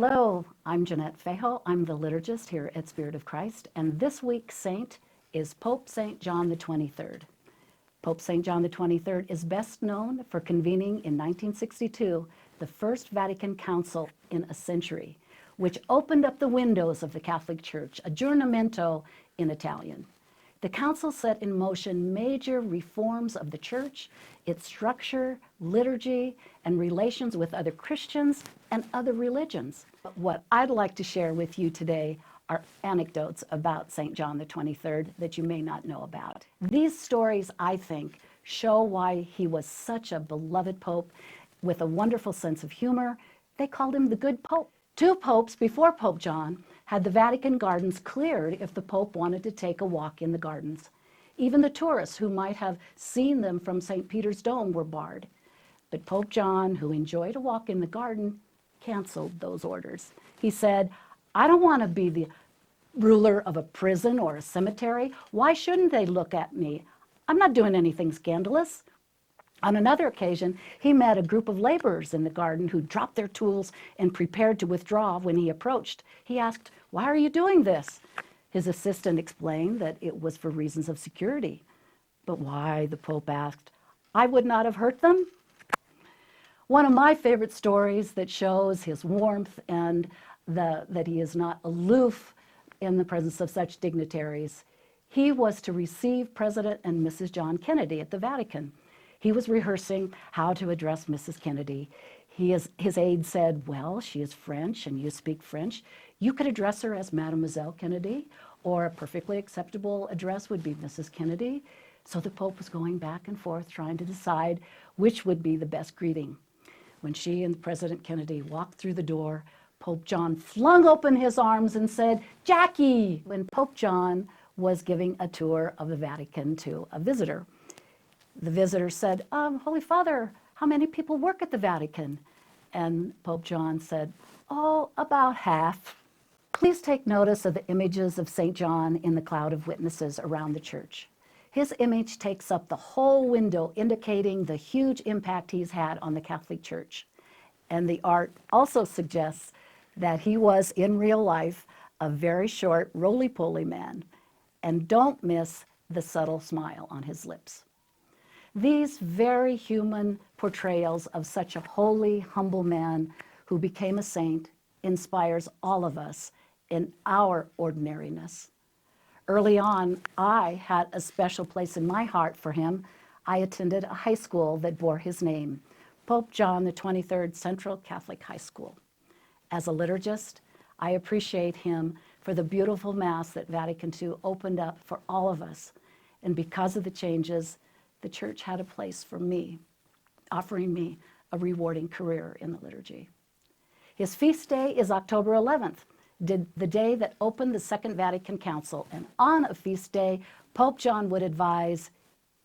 Hello, I'm Jeanette Fejo. I'm the liturgist here at Spirit of Christ, and this week's saint is Pope St. John the 23rd. Pope St. John the 23rd is best known for convening in 1962 the First Vatican Council in a century, which opened up the windows of the Catholic Church, aggiornamento in Italian. The council set in motion major reforms of the church, its structure, liturgy, and relations with other Christians and other religions. But what I'd like to share with you today are anecdotes about St. John the 23rd that you may not know about. These stories, I think, show why he was such a beloved pope with a wonderful sense of humor. They called him the Good Pope. Two popes before Pope John had the Vatican gardens cleared if the Pope wanted to take a walk in the gardens. Even the tourists who might have seen them from St. Peter's Dome were barred. But Pope John, who enjoyed a walk in the garden, canceled those orders. He said, "I don't want to be the ruler of a prison or a cemetery. Why shouldn't they look at me? I'm not doing anything scandalous." On another occasion, he met a group of laborers in the garden who dropped their tools and prepared to withdraw when he approached. He asked, "Why are you doing this?" His assistant explained that it was for reasons of security. "But why?" the Pope asked. "I would not have hurt them." One of my favorite stories that shows his warmth and that he is not aloof in the presence of such dignitaries. He was to receive President and Mrs. John Kennedy at the Vatican. He was rehearsing how to address Mrs. Kennedy. His aide said, "Well, she is French and you speak French. You could address her as Mademoiselle Kennedy, or a perfectly acceptable address would be Mrs. Kennedy." So the Pope was going back and forth trying to decide which would be the best greeting. When she and President Kennedy walked through the door, Pope John flung open his arms and said, "Jackie!" when Pope John was giving a tour of the Vatican to a visitor. The visitor said, "Holy Father, how many people work at the Vatican?" And Pope John said, "Oh, about half." Please take notice of the images of St. John in the cloud of witnesses around the church. His image takes up the whole window, indicating the huge impact he's had on the Catholic Church. And the art also suggests that he was, in real life, a very short, roly-poly man. And don't miss the subtle smile on his lips. These very human portrayals of such a holy, humble man who became a saint inspires all of us in our ordinariness. Early on, I had a special place in my heart for him. I attended a high school that bore his name, Pope John the 23rd Central Catholic High School. As a liturgist, I appreciate him for the beautiful Mass that Vatican II opened up for all of us. And because of the changes, the Church had a place for me, offering me a rewarding career in the liturgy. His feast day is October 11th, the day that opened the Second Vatican Council. And on a feast day, Pope John would advise,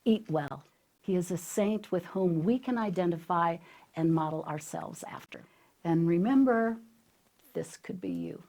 "Eat well." He is a saint with whom we can identify and model ourselves after. And remember, this could be you.